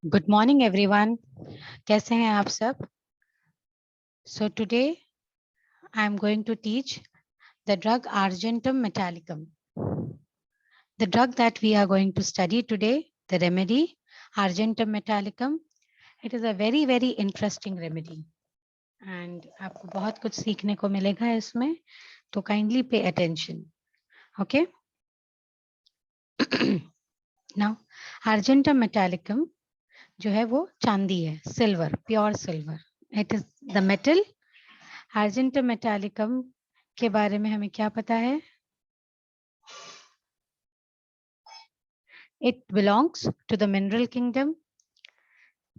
Good morning everyone, कैसे हैं आप सब? So today I am going to teach the drug argentum metallicum. The drug that we are going to study today, the remedy argentum metallicum, it is a very very interesting remedy and आपको बहुत कुछ सीखने को मिलेगा इसमें, तो kindly pay attention. Okay. Now argentum metallicum जो है वो चांदी है, silver, pure silver. It is the metal. Argentum metallicum के बारे में हमें क्या पता है? It belongs to the mineral kingdom.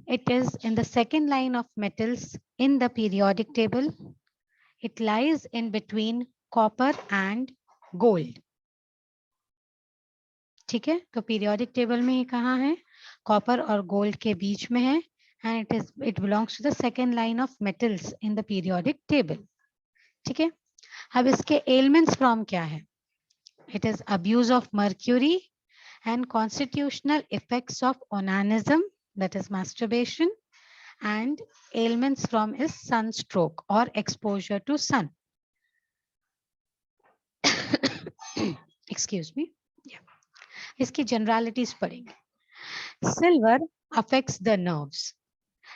It is in the second line of metals in the periodic table. It lies in between copper and gold. ठीक है, तो पीरियोडिक टेबल में ये कहाँ है? कॉपर और गोल्ड के बीच में है. And it belongs to the second line of metals in the periodic table. ठीक है, अब इसके ailments from क्या है? It is abuse of mercury and constitutional effects of onanism, that is masturbation, and ailments from is sunstroke or exposure to sun. Excuse me. Yeah. इसकी generalities पढ़ेंगे. Silver affects the nerves.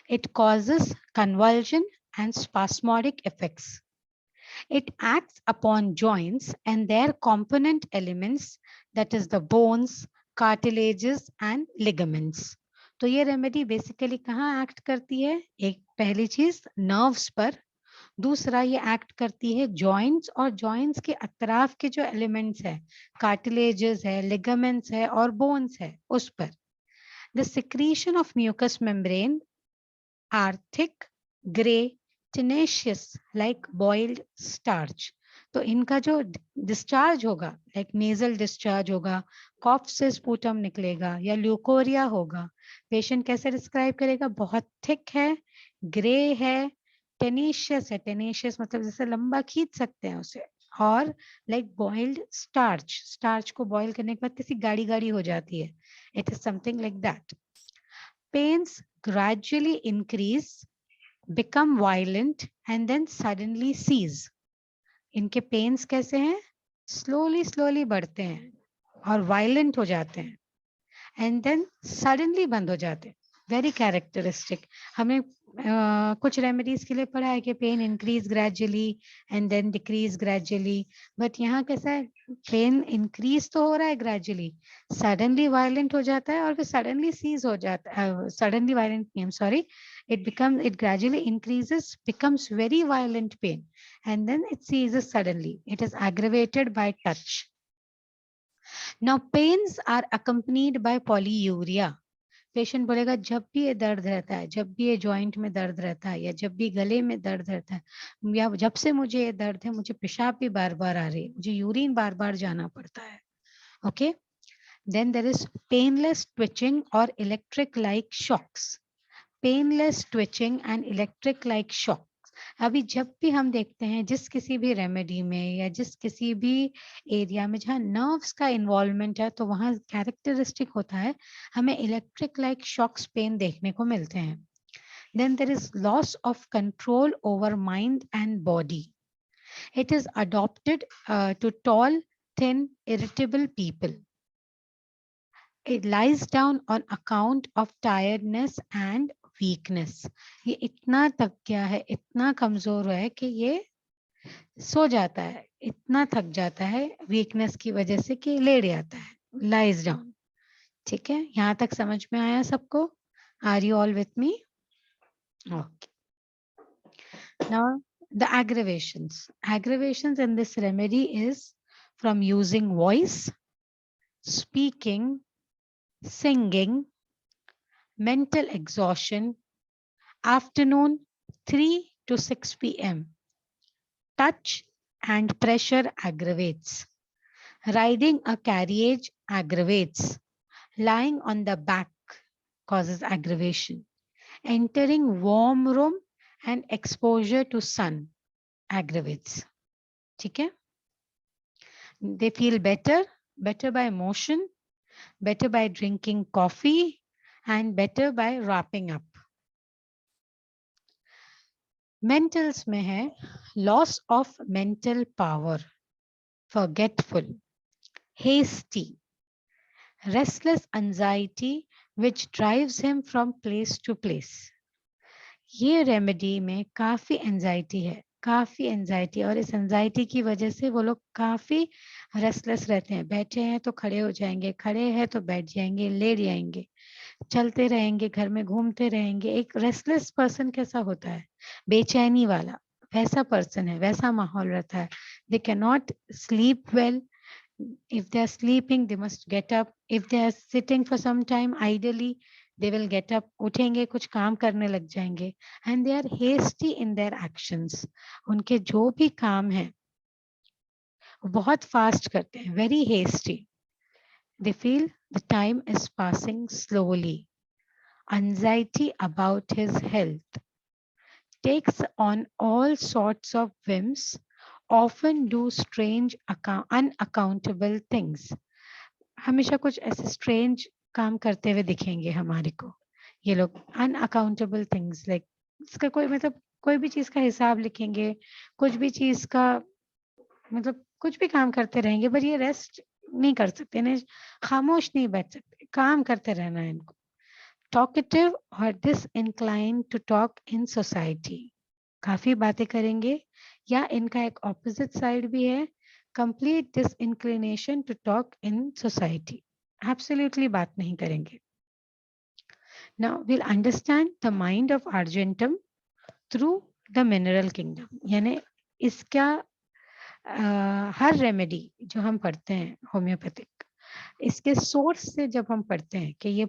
It causes convulsion and spasmodic effects. It acts upon joints and their component elements, that is the bones, cartilages and ligaments. तो ये remedy basically कहाँ act करती है? एक पहली चीज नर्व्स पर, दूसरा ये एक्ट करती है जॉइंट्स और जॉइंट्स के अतराफ के जो एलिमेंट्स है, कार्टिलेजेस है, लिगामेंट्स है और बोन्स है, उस पर. The secretion of mucous membrane are thick, grey, tenacious like boiled starch. तो इनका जो डिस्चार्ज होगा, लाइक नेजल डिस्चार्ज होगा, कॉफ से स्पूटम निकलेगा या ल्यूकोरिया होगा, पेशेंट कैसे डिस्क्राइब करेगा? बहुत थिक है, ग्रे है, टेनेशियस है. टेनेशियस मतलब जैसे लंबा खींच सकते हैं उसे, और लाइक बॉइल्ड स्टार्च. स्टार्च को बॉईल करने के बाद कैसी गाढ़ी गाढ़ी हो जाती है. It is something like that. Pains gradually increase, become violent and then suddenly cease. इनके पेन्स कैसे हैं? स्लोली स्लोली बढ़ते हैं और वायलेंट हो जाते हैं एंड देन सडनली बंद हो जाते हैं. Very characteristic. हमने कुछ रेमेडीज के लिए पढ़ा है कि pain increase gradually and then decrease gradually, but यहाँ कैसा है? पेन इंक्रीज तो हो रहा है ग्रेजुअली, सडनली वायलेंट हो जाता है और फिर सडनली सीज हो जाता है. Suddenly violent, I am sorry, it gradually increases, becomes very violent pain, and then it ceases suddenly. It is aggravated by touch. Now pains are accompanied by polyuria. Patient बोलेगा जब भी ये दर्द रहता है, जब भी ये जॉइंट में दर्द रहता है, या जब भी गले में दर्द रहता है, या जब से मुझे ये दर्द है, मुझे पेशाब भी बार बार आ रही है, मुझे यूरिन बार बार जाना पड़ता है. Okay. Then there is painless twitching और electric like shocks. Painless twitching and electric like shock. अभी जब भी हम देखते हैं जिस किसी भी रेमेडी में या जिस किसी भी एरिया में जहाँ नर्व्स का इन्वॉल्वमेंट है, तो वहाँ कैरेक्टरिस्टिक होता है, हमें इलेक्ट्रिक लाइक शॉक्स पेन देखने को मिलते हैं. Then there is loss of control over mind and body. It is adopted to tall, thin, irritable people. It lies down on account of tiredness and weakness. ये इतना थक गया है, इतना कमजोर है कि ये सो जाता है, इतना थक जाता है वीकनेस की वजह से कि लेट जाता है, लाइज डाउन. ठीक है, यहाँ तक समझ में आया सबको? Are you all with me? Okay. Now the aggravations in this remedy is from using voice, speaking, singing, mental exhaustion, afternoon 3 to 6 p.m. Touch and pressure aggravates. Riding a carriage aggravates. Lying on the back causes aggravation. Entering warm room and exposure to sun aggravates. ठीक है? They feel better by motion, better by drinking coffee, and better by wrapping up. Mentals में है loss of mental power, forgetful, hasty, restless anxiety which drives him from place to place. ये remedy में काफी anxiety है, काफी anxiety, और इस anxiety की वजह से वो लोग काफी रेस्टलेस रहते हैं। बैठे हैं तो खड़े हो जाएंगे, खड़े हैं तो बैठ जाएंगे, लेट जाएंगे, चलते रहेंगे, घर में घूमते रहेंगे। एक रेस्टलेस पर्सन कैसा होता है? बेचैनी वाला, वैसा पर्सन है, वैसा माहौल रहता है। They can not sleep well. If they are sleeping, they must get up. If they are sitting for some time idly, they will get up, उठेंगे, कुछ काम करने लग जाएंगे. And they are hasty in their actions. उनके जो भी काम है वो बहुत फास्ट करते हैं, very hasty. They feel the time is passing slowly. Anxiety about his health. Takes on all sorts of whims. Often do strange, unaccountable things. हमेशा कुछ ऐसे स्ट्रेंज काम करते हुए दिखेंगे हमारे को ये लोग. अनअकाउंटेबल थिंग्स, लाइक इसका कोई मतलब कोई भी चीज का हिसाब लिखेंगे, कुछ भी चीज का मतलब कुछ भी काम करते रहेंगे, पर ये रेस्ट नहीं कर सकते ना, खामोश नहीं बैठ सकते, काम करते रहना है इनको. टॉकेटिव और डिसइंक्लाइन टू टॉक इन सोसाइटी. काफी बातें करेंगे, या इनका एक ऑपोजिट साइड भी है, complete disinclination to talk in society. Absolutely बात नहीं करेंगे. Now we'll understand the mind of Argentum through the mineral kingdom. यानी इसका हर रेमेडी जो हम पढ़ते हैं होम्योपैथिक, इसके सोर्स से जब हम पढ़ते हैं कि ये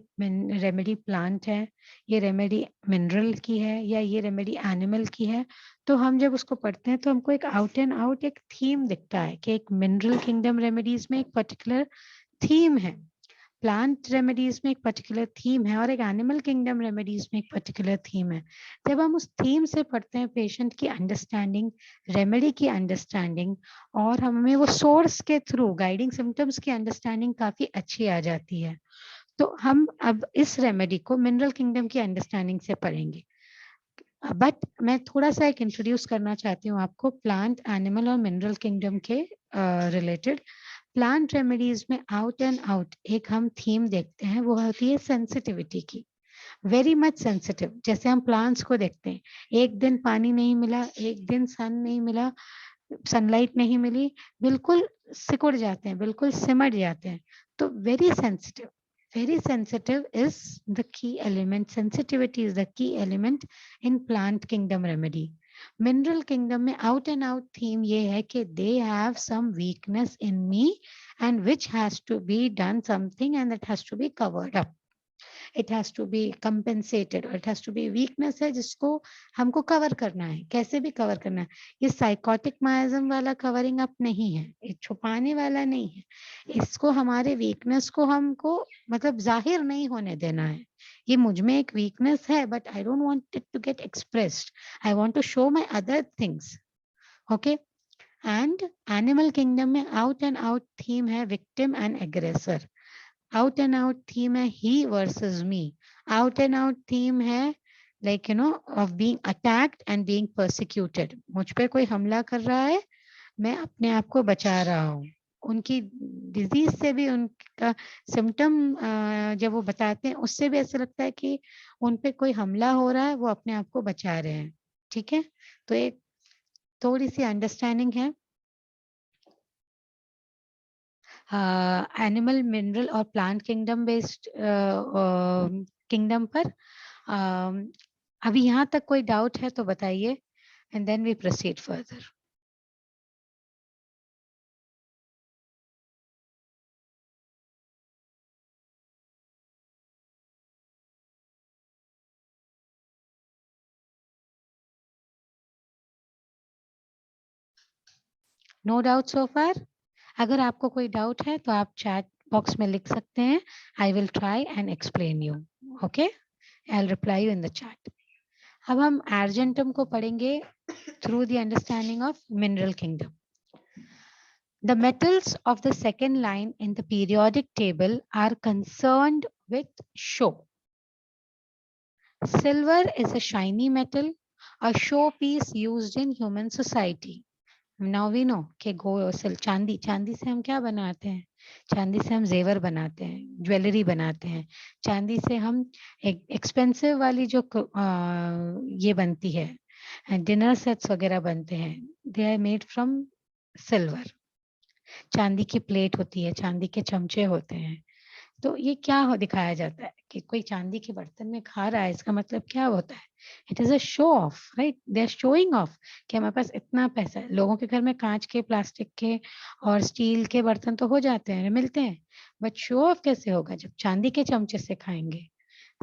रेमेडी प्लांट है, ये रेमेडी मिनरल की है, या ये रेमेडी एनिमल की है, तो हम जब उसको पढ़ते हैं तो हमको एक आउट एंड आउट एक थीम दिखता है कि एक मिनरल किंगडम रेमेडीज में एक पर्टिकुलर थीम है, प्लांट रेमेडीज में एक पर्टिकुलर थीम है, और एक एनिमल किंगडम रेमेडीज में एक पर्टिकुलर थीम है. जब हम उस थीम से पढ़ते हैं, पेशेंट की अंडरस्टैंडिंग, रेमेडी की अंडरस्टैंडिंग, और हमें वो सोर्स के थ्रू गाइडिंग सिम्टम्स की अंडरस्टैंडिंग काफी अच्छी आ जाती है. तो हम अब इस रेमेडी को मिनरल किंगडम की अंडरस्टैंडिंग से पढ़ेंगे. बट मैं थोड़ा सा एक इंट्रोड्यूस करना चाहती हूँ आपको प्लांट, एनिमल और मिनरल किंगडम के रिलेटेड. प्लांट रेमेडीज में आउट एंड आउट एक हम थीम देखते हैं, वो होती है सेंसिटिविटी की. Very much sensitive. जैसे हम प्लांट्स को देखते हैं, एक दिन पानी नहीं मिला, एक दिन सन नहीं मिला, सनलाइट नहीं मिली, बिल्कुल सिकुड़ जाते हैं, बिल्कुल सिमट जाते हैं. तो very sensitive. Very sensitive is the key element. Sensitivity is the key element in plant kingdom remedy. Mineral kingdom में out and out theme ये है कि they have some weakness in me and which has to be done something and that has to be covered up. It has to be compensated, or it has to be weakness है जिसको हमको cover करना है, कैसे भी cover करना है. ये साइकोटिक माइज्म वाला कवरिंग अप नहीं है, ये छुपाने वाला नहीं है. इसको हमारे वीकनेस को हमको मतलब जाहिर नहीं होने देना है. ये मुझ में एक वीकनेस है, but I don't want it to get expressed. I want to show my other things. Okay. And animal kingdom में आउट एंड आउट थीम है victim and aggressor. Out and out theme है he versus me. Out and out theme है like you know of being attacked and being persecuted. मुझ पे कोई हमला कर रहा है, मैं अपने आप को बचा रहा हूँ. उनकी डिजीज से भी, उनका सिम्टम जब वो बताते हैं उससे भी ऐसा लगता है कि उन पे कोई हमला हो रहा है, वो अपने आप को बचा रहे हैं. ठीक है, तो एक थोड़ी सी अंडरस्टैंडिंग है एनिमल, मिनरल और प्लांट किंगडम बेस्ड किंगडम पर. अभी यहाँ तक कोई डाउट है तो बताइए, and then we proceed further. No doubt so far. अगर आपको कोई डाउट है तो आप चैट बॉक्स में लिख सकते हैं. आई will try and explain you. Okay, I will reply you in the chat. अब हम अर्जेंटम को पढ़ेंगे through the understanding of mineral kingdom. The metals of the second line in the periodic table are concerned with show. Silver is a shiny metal, a showpiece used in human society. Now we know कि चांदी, चांदी से हम क्या बनाते हैं? चांदी से हम जेवर बनाते हैं, ज्वेलरी बनाते हैं. चांदी से हम एक्सपेंसिव वाली जो ये बनती है, डिनर सेट्स वगैरह बनते हैं, they are made from silver. चांदी की प्लेट होती है, चांदी के चमचे होते हैं. तो ये क्या दिखाया जाता है कि कोई चांदी के बर्तन में खा रहा है, इसका मतलब क्या होता है? It is a show off, right? They are showing off कि हमारे पास इतना पैसा है. लोगों के घर में कांच के, प्लास्टिक के और स्टील के बर्तन तो हो जाते हैं, मिलते हैं, बट शो ऑफ कैसे होगा जब चांदी के चमचे से खाएंगे?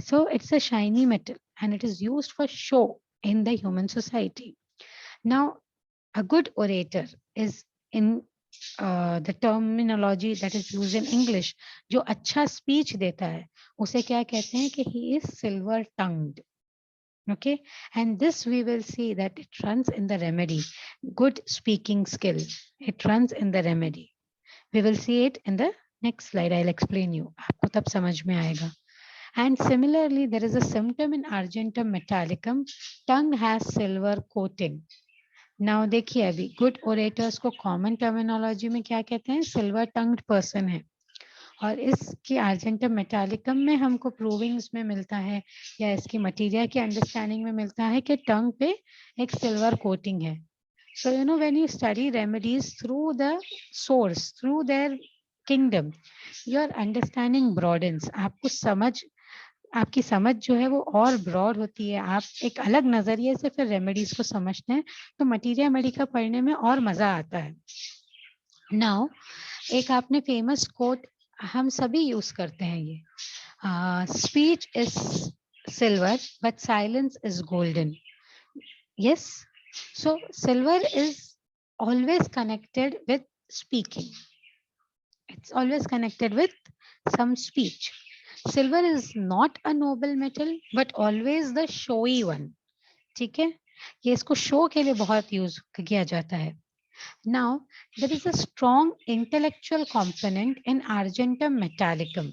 So it's a shiny metal and it is used for show in the human society. Now, a good orator is in the terminology that is used in English. जो अच्छा speech देता है उसे क्या कहते हैं कि he is silver tongued. Okay, and this we will see that it runs in the remedy. Good speaking skill, it runs in the remedy. We will see it in the next slide. I'll explain you. आपको तब समझ में आएगा. And similarly, there is a symptom in Argentum metallicum. Tongue has silver coating. Now देखिए अभी good orators को common terminology में क्या कहते हैं? Silver tongued person है. और इसकी Argentum metallicum में हमको provings में मिलता है या इसकी material की understanding में मिलता है कि tongue पे एक silver coating है. So you know when you study remedies through the source, through their kingdom, your understanding broadens. आपकी समझ जो है वो और ब्रॉड होती है. आप एक अलग नजरिए से फिर रेमेडीज को समझते हैं, तो मटीरिया मेडिका पढ़ने में और मजा आता है. नाउ एक आपने फेमस कोट हम सभी यूज करते हैं, ये speech is silver but silence is golden. Yes, so silver is always connected with speaking. It's always connected with some speech. Silver is not a noble metal, but always the showy one. ठीक है, ये इसको show के लिए बहुत use किया जाता है. Now, there is a strong intellectual component in Argentum metallicum.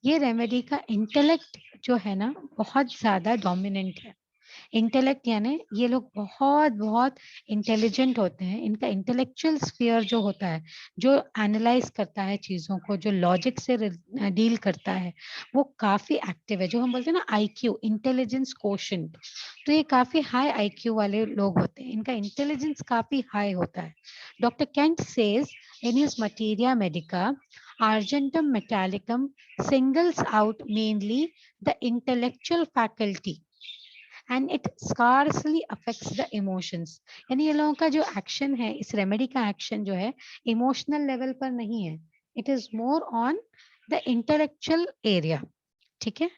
ये रेमेडी का इंटेलेक्ट जो है ना बहुत ज्यादा डोमिनेंट है. इंटेलेक्ट यानी ये लोग बहुत बहुत इंटेलिजेंट होते हैं. इनका इंटेलेक्चुअल स्फीयर जो होता है, जो एनालाइज करता है चीजों को, जो लॉजिक से डील करता है, वो काफी एक्टिव है. जो हम बोलते हैं ना आईक्यू, इंटेलिजेंस कोशेंट, तो ये काफी हाई आईक्यू वाले लोग होते हैं. इनका इंटेलिजेंस काफी हाई होता है. Doctor Kent says in his materia Medica, Argentum metallicum singles out mainly the intellectual faculty and it scarcely affects the emotions. यानी ये लोगों का जो एक्शन है, इस रेमेडी का एक्शन जो है इमोशनल लेवल पर नहीं है. It is more on the intellectual area. ठीक है.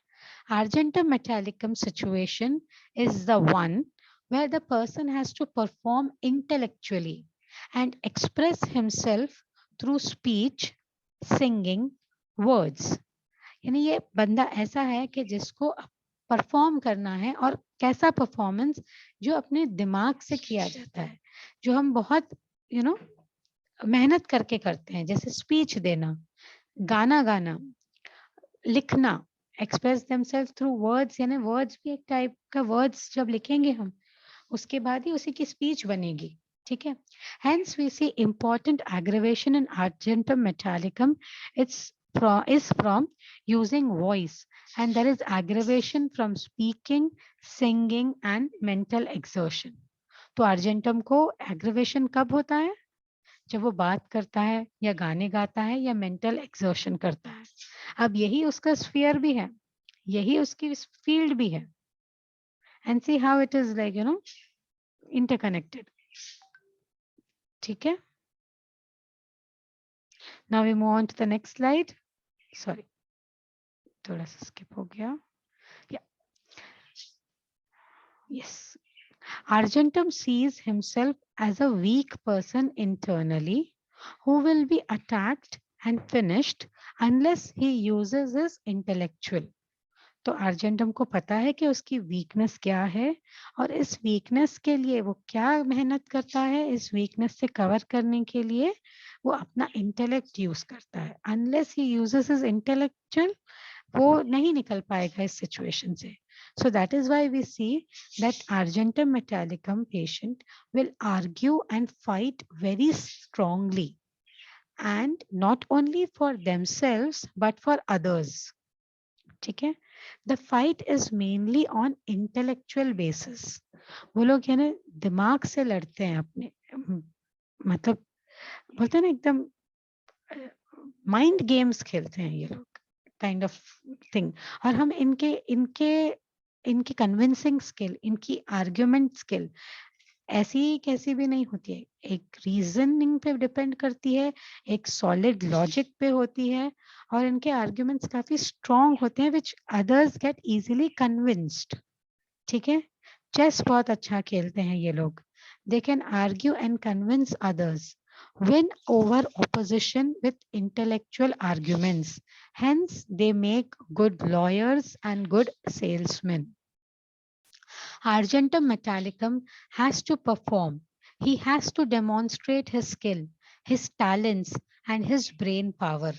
Argentum metallicum situation is the one where the person has to perform intellectually and express himself through speech, singing, words. यानी ये बंदा ऐसा है कि जिसको परफॉर्म करना है, और कैसा परफॉर्मेंस? जो अपने दिमाग से किया जाता है, जो हम बहुत मेहनत करके करते हैं, जैसे स्पीच देना, गाना गाना, लिखना, एक्सप्रेस देमसेल्फ थ्रू वर्ड्स. यानी वर्ड्स भी एक टाइप का, वर्ड्स जब लिखेंगे हम उसके बाद ही उसी की स्पीच बनेगी. ठीक है. Hence we see important aggravation in Argentum metallicum. Is from using voice, and there is aggravation from speaking, singing and mental exertion. तो Argentum को aggravation कब होता है? जब वो बात करता है या गाने गाता है या मेंटल एक्सर्शन करता है. अब यही उसका स्फीयर भी है, यही उसकी फील्ड भी है. And see how it is like interconnected. ठीक है. Now we move on to the next slide. Sorry, थोड़ा सा स्किप हो गया. Yes. Argentum sees himself as a weak person internally who will be attacked and finished unless he uses his intellectual. तो argentum को पता है कि उसकी वीकनेस क्या है, और इस वीकनेस के लिए वो क्या मेहनत करता है. इस वीकनेस से कवर करने के लिए वो अपना इंटेलेक्ट यूज करता है. Unless he uses his intellectual, वो नहीं निकल पाएगा इस सिचुएशन से. So that is why we see that argentum metallicum patient will argue and fight very strongly, and not only for themselves but for others. ठीक है? The fight is mainly on intellectual basis. वो लोग है ना दिमाग से लड़ते हैं अपने, मतलब बोलते हैं ना एकदम माइंड गेम्स खेलते हैं ये लोग, काइंड ऑफ थिंग. और हम इनके इनके इनकी कन्विंसिंग स्किल, इनकी आर्ग्यूमेंट स्किल ऐसी कैसी भी नहीं होती है. एक रीजनिंग पे डिपेंड करती है, एक सॉलिड लॉजिक पे होती है, और इनके आर्ग्यूमेंट्स काफी स्ट्रॉन्ग होते हैं which others get easily convinced. ठीक है? चेस बहुत अच्छा खेलते हैं ये लोग. They can argue and convince others, win over opposition with intellectual arguments. Hence, they make good lawyers and good salesmen. Argentum metallicum has to perform. He has to demonstrate his skill, his talents, and his brain power.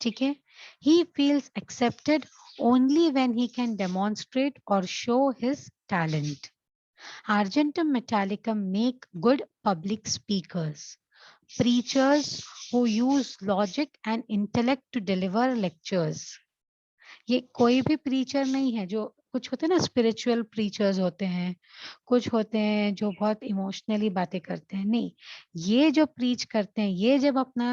Okay? He feels accepted only when he can demonstrate or show his talent. Argentum metallicum make good public speakers, preachers who use logic and intellect to deliver lectures. ये कोई भी preacher नहीं है. जो कुछ होते हैं ना स्पिरिचुअल प्रीचर्स होते हैं, कुछ होते हैं जो बहुत इमोशनली बातें करते हैं, नहीं, ये जो प्रीच करते हैं ये जब अपना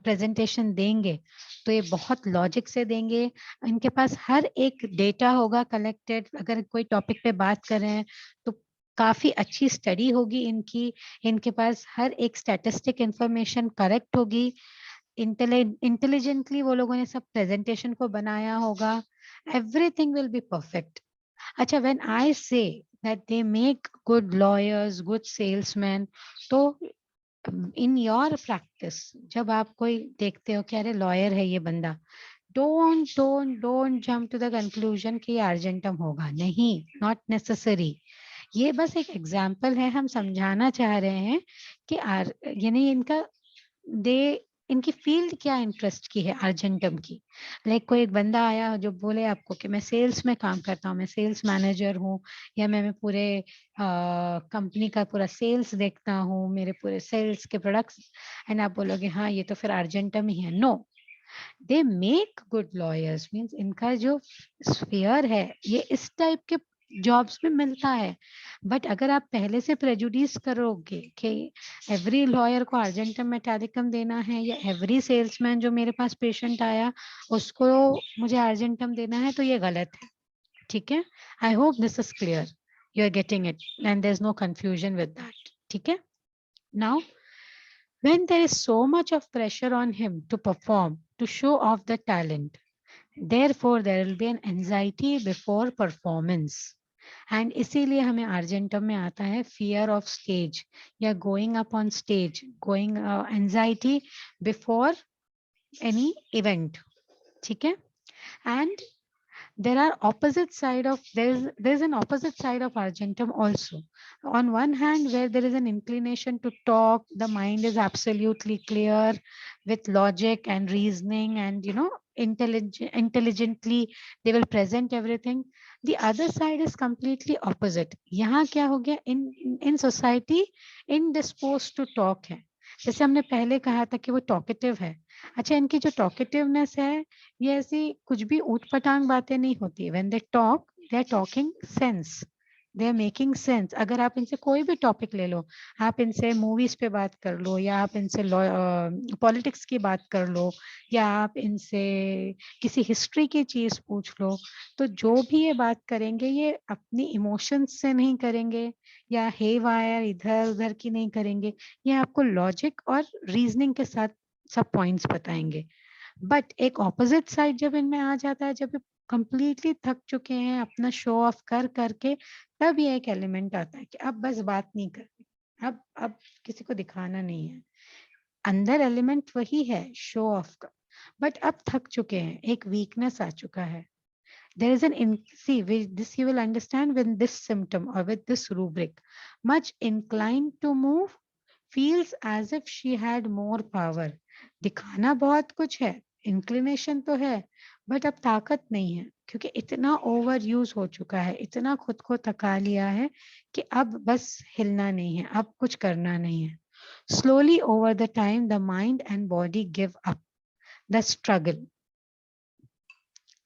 प्रेजेंटेशन देंगे तो ये बहुत लॉजिक से देंगे. इनके पास हर एक डेटा होगा कलेक्टेड. अगर कोई टॉपिक पे बात कर रहे हैं तो काफी अच्छी स्टडी होगी इनकी. इनके पास हर एक स्टैटिस्टिक इंफॉर्मेशन करेक्ट होगी. इंटेलिजेंटली वो लोगों ने सब प्रेजेंटेशन को बनाया होगा. Everything will be perfect. अच्छा, when I say that they make good lawyers, good salesman, तो इन योर प्रैक्टिस जब आप कोई देखते हो कि अरे लॉयर है ये बंदा, don't jump to the conclusion कि अर्जेंटम होगा. नहीं, नॉट नेसेसरी. ये बस एक एग्जाम्पल है. हम समझाना चाह रहे हैं कि यानी इनका दे इनकी फील्ड क्या इंटरेस्ट की है अर्जेंटम की. लाइक कोई एक बंदा आया जो बोले आपको कि मैं सेल्स में काम करता हूँ, मैं सेल्स मैनेजर हूँ, या मैं पूरे कंपनी का पूरा सेल्स देखता हूँ, मेरे पूरे सेल्स के प्रोडक्ट्स, एंड आप बोलोगे हाँ ये तो फिर अर्जेंटम ही है. No, they make good lawyers. Means इनका जो स्फीयर है ये इस टाइप के जॉब्स में मिलता है. बट अगर आप पहले से प्रेजुडिस करोगे कि एवरी लॉयर को अर्जेंटम मेटालिकम देना है, या एवरी सेल्समैन जो मेरे पास पेशेंट आया उसको मुझे अर्जेंटम देना है, तो ये गलत है. ठीक है? I hope this is clear. You are getting it and there is no confusion with that. ठीक है? Now when there is so much of pressure on him to perform, to show off the talent, therefore there will be an anxiety before performance. And इसीलिए हमें argentum में आता है fear of stage, या going up on stage, going anxiety before any event. ठीक है? And there are opposite side of there's an opposite side of argentum also. On one hand, where there is an inclination to talk, the mind is absolutely clear with logic and reasoning, and intelligently they will present everything. The other side is completely opposite. यहाँ क्या हो गया, in society indisposed to talk है. जैसे हमने पहले कहा था कि वो टॉकेटिव है. अच्छा, इनकी जो टॉकेटिवनेस है ये ऐसी कुछ भी ऊटपटांग बातें नहीं होती. When they talk, they are talking sense, they are making sense. अगर आप इनसे कोई भी टॉपिक ले लो, आप इनसे मूवीज पे बात कर लो, या आप इनसे पॉलिटिक्स की बात कर लो, या आप इनसे किसी हिस्ट्री की चीज पूछ लो, तो जो भी ये बात करेंगे ये अपनी इमोशंस से नहीं करेंगे, या हे वायर इधर उधर की नहीं करेंगे. ये आपको लॉजिक और रीजनिंग के साथ सब पॉइंट्स बताएंगे. बट एक ऑपोजिट साइड जब इनमें आ जाता है, जब कंप्लीटली थक चुके हैं अपना शो ऑफ कर करके, तब ये एक एलिमेंट आता है कि अब बस बात नहीं करनी, अब किसी को दिखाना नहीं है. अंदर एलिमेंट वही है शो ऑफ का, बट अब थक चुके हैं, एक वीकनेस आ चुका है. There is see, with this you will understand when this symptom or with this rubric, much inclined to move, feels as if she had more power. दिखाना बहुत कुछ है, इंक्लिनेशन तो है, बट अब ताकत नहीं है, क्योंकि इतना ओवर यूज हो चुका है, इतना खुद को थका लिया है कि अब बस हिलना नहीं है, अब कुछ करना नहीं है. Slowly over the time, the mind and body give up the struggle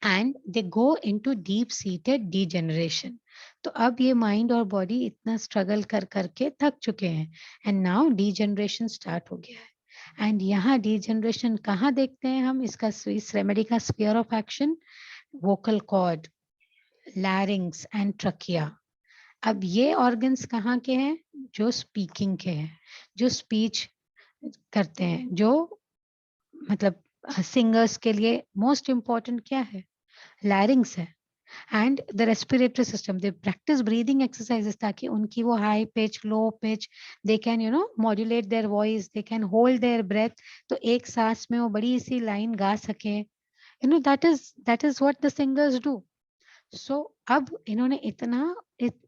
and they go into deep seated degeneration. तो अब ये माइंड और बॉडी इतना स्ट्रगल कर करके थक चुके हैं एंड नाउ डीजनरेशन स्टार्ट हो गया है. एंड यहाँ डीजनरेशन कहाँ देखते हैं हम, इसका इस रेमेडी का sphere of action vocal cord, larynx and trachea. अब ये ऑर्गन्स कहाँ के हैं, जो स्पीकिंग के हैं, जो स्पीच करते हैं, जो मतलब सिंगर्स के लिए मोस्ट इम्पॉर्टेंट क्या है, लैरिंग्स है. And the respiratory system, they practice breathing exercises ताकि उनकी वो high pitch, low pitch, they can modulate their voice, they can hold their breath. तो एक सांस में वो बड़ी सी लाइन गा सके. That is what the singers do. So अब इन्होंने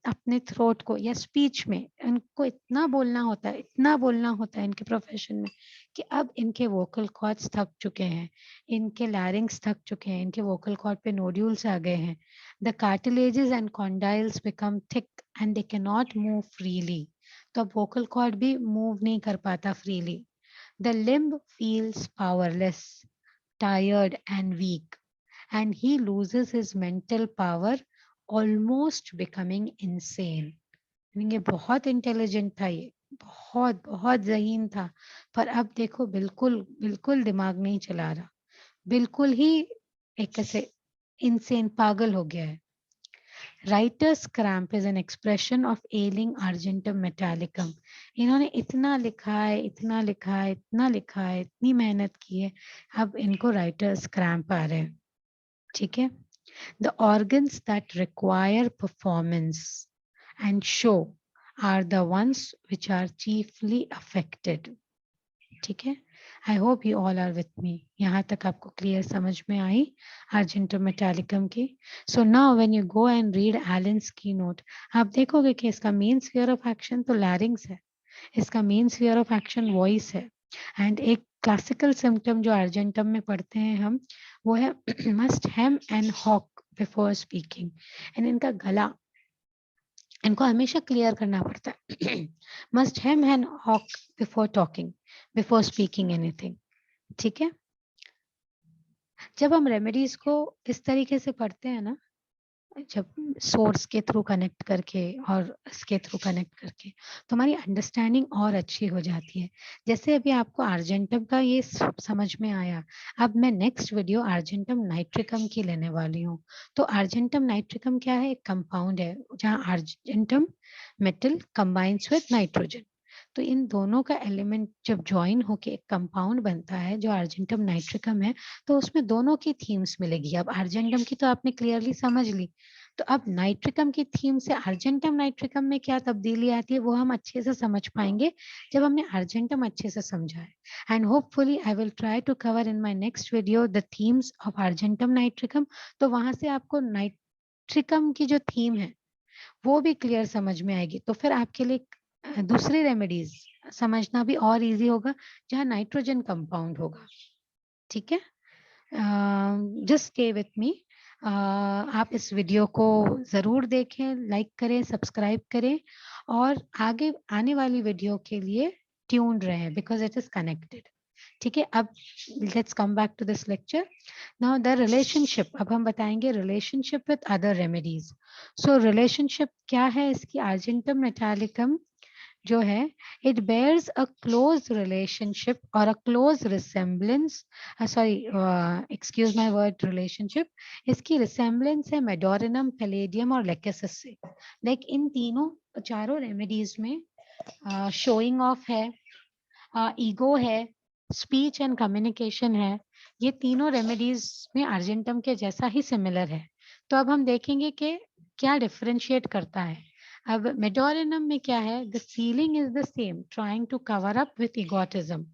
अपने थ्रोट को या स्पीच में इनको इतना बोलना होता है, इतना बोलना होता है इनके प्रोफेशन में, कि अब इनके वोकल कॉर्ड्स थक चुके हैं, इनके लैरिंग्स थक चुके हैं, इनके वोकल कॉर्ड पे नोड्यूल्स आ गए हैं. The cartilages and condyles become thick and they can not move freely. तो अब वोकल कॉर्ड भी मूव नहीं कर पाता freely. The limb feels powerless, tired and weak, and he loses his mental power, almost becoming insane. ये बहुत intelligent था, ये बहुत बहुत ज़हीन था, पर अब देखो बिल्कुल बिल्कुल दिमाग नहीं चला रहा, बिल्कुल ही एक ऐसे इंसेन, पागल हो गया है. Writer's cramp is an expression of ailing argentum metallicum. इन्होंने इतना लिखा है, इतना लिखा है, इतना लिखा है, इतनी मेहनत की है, अब इनको राइटर्स क्रैम्प आ रहे हैं. ठीक है. The organs that require performance and show are the ones which are chiefly affected. ठीक है. I hope you all are with me. यहाँ तक आपको क्लियर समझ में आई अर्जेंटम मेटालिकम की. So now when you go and read Allen's keynote, आप देखोगे कि इसका मेन स्फीयर ऑफ एक्शन तो लैरिंग्स है, इसका main sphere of action voice है. एंड एक क्लासिकल सिम्टम जो अर्जेंटम में पढ़ते हैं हम, वो है must hem and hawk before speaking. And इनका गला, इनको हमेशा क्लियर करना पड़ता है. Must hem and hawk before talking, before speaking anything. ठीक है. जब हम रेमेडीज को इस तरीके से पढ़ते हैं ना, जब सोर्स के थ्रू कनेक्ट करके और इसके थ्रू कनेक्ट करके, तो हमारी अंडरस्टैंडिंग और अच्छी हो जाती है. जैसे अभी आपको अर्जेंटम का ये समझ में आया, अब मैं नेक्स्ट वीडियो अर्जेंटम नाइट्रिकम की लेने वाली हूँ. तो अर्जेंटम नाइट्रिकम क्या है, एक कंपाउंड है जहाँ argentum metal combines with nitrogen. तो इन दोनों का एलिमेंट जब ज्वाइन होके एक कंपाउंड बनता है जो अर्जेंटम नाइट्रिकम है, तो उसमें दोनों की थीम्स मिलेगी. अब अर्जेंटम की तो आपने क्लियरली समझ ली, तो अब नाइट्रिकम की थीम से अर्जेंटम नाइट्रिकम में क्या तब्दीली आती है वो हम अच्छे से समझ पाएंगे जब हमने अर्जेंटम अच्छे से समझा है. And hopefully I will try to cover in my next video the themes of argentum nitricum. तो वहां से आपको नाइट्रिकम की जो थीम है वो भी क्लियर समझ में आएगी. तो फिर आपके लिए दूसरी रेमेडीज समझना भी और इजी होगा जहाँ नाइट्रोजन कंपाउंड होगा. ठीक है. Just stay with me. आप इस वीडियो को जरूर देखें, लाइक करें, सब्सक्राइब करें और आगे आने वाली वीडियो के लिए ट्यून रहें बिकॉज इट इज कनेक्टेड. ठीक है. अब let's come back to this lecture. Now the relationship, अब हम बताएंगे relationship with other remedies. So relationship क्या है इसकी अर्जेंटम मेटालिकम जो है, it bears a close relationship or a close resemblance, excuse my word relationship, इसकी resemblance है मेडोरिनम, पैलेडियम और लेकेसिस से. लाइक इन तीनों चारों रेमेडीज में शोइंग ऑफ है, ईगो है, स्पीच एंड कम्युनिकेशन है. ये तीनों रेमेडीज में अर्जेंटम के जैसा ही सिमिलर है. तो अब हम देखेंगे कि क्या डिफरेंशिएट करता है. अब मेडोरिनम में क्या है, the feeling is the same, trying to cover up with egotism.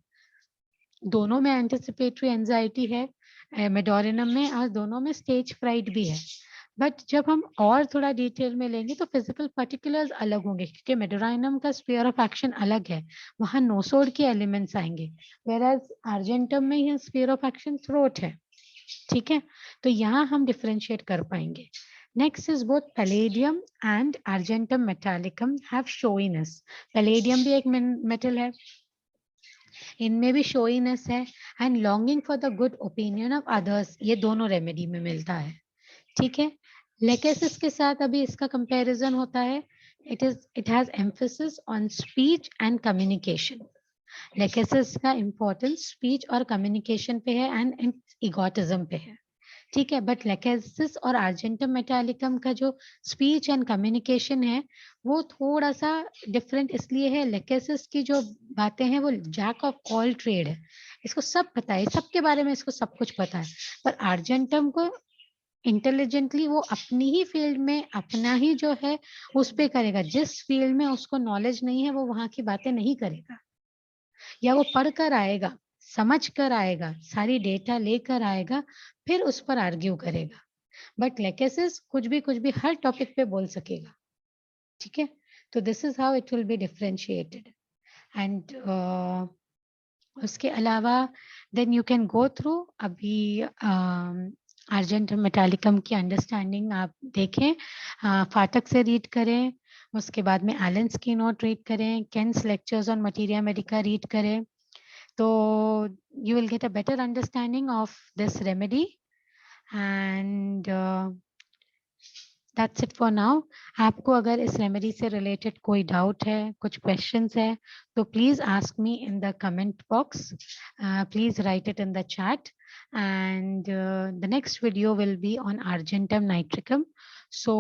दोनों में एंटिसिपेटरी एंजाइटी है मेडोरिनम में, और दोनों में स्टेज फ्राइट भी है. बट जब हम और थोड़ा डिटेल में लेंगे तो फिजिकल पर्टिकुलर्स अलग होंगे क्योंकि मेडोरिनम का स्फीयर ऑफ एक्शन अलग है, वहां नोसोड के एलिमेंट्स आएंगे, वेयर एज अर्जेंटम में यह स्फीयर ऑफ एक्शन थ्रोट है. ठीक है, तो यहाँ हम डिफरेंशिएट कर पाएंगे. Next is both palladium and argentum metallicum have showiness. Palladium भी एक मेटल है, इनमें भी showiness है, and longing for the good opinion of others. ये दोनों रेमेडी में मिलता है. ठीक है, लेकेसिस के साथ अभी इसका कंपैरिजन होता है. It has emphasis on speech and communication. Lachesis का इम्पोर्टेंस स्पीच और कम्युनिकेशन पे है एंड इगोटिज्म पे है. ठीक है, बट लेकेसिस और आर्जेंटम मेटालिकम का जो स्पीच एंड कम्युनिकेशन है वो थोड़ा सा डिफरेंट इसलिए है. लेकेसिस की जो बातें हैं वो जैक ऑफ ऑल ट्रेड है, इसको सब पता है, सबके बारे में इसको सब कुछ पता है. पर आर्जेंटम को इंटेलिजेंटली वो अपनी ही फील्ड में अपना ही जो है उस पे करेगा. जिस फील्ड में उसको नॉलेज नहीं है वो वहां की बातें नहीं करेगा, या वो पढ़ कर आएगा, समझ कर आएगा, सारी डेटा लेकर आएगा, फिर उस पर आर्ग्यू करेगा. बट लेकेसिस कुछ भी हर टॉपिक पे बोल सकेगा. ठीक है, तो this is how it will be differentiated. And उसके अलावा then you can go through. अभी आर्जेंटम मेटालिकम की अंडरस्टैंडिंग आप देखें, फाटक से रीड करें, उसके बाद में एलेंस की नोट रीड करें, Kent's lectures on materia medica read करें, तो you will get a better understanding of this remedy. And that's it for now. आपको अगर इस रेमेडी से रिलेटेड कोई डाउट है, कुछ क्वेश्चंस है, तो please ask me in the comment box. Please right it in the chat. And the next video will be on argentum nitricum. So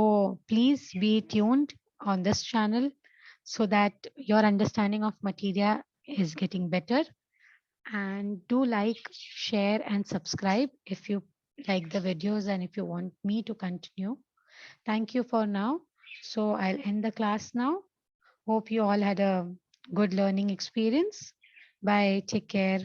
please be tuned on this channel so that your understanding of materia is getting better. And do like, share and subscribe if you like the videos and if you want me to continue. Thank you for now. So I'll end the class now. Hope you all had a good learning experience. Bye. Take care.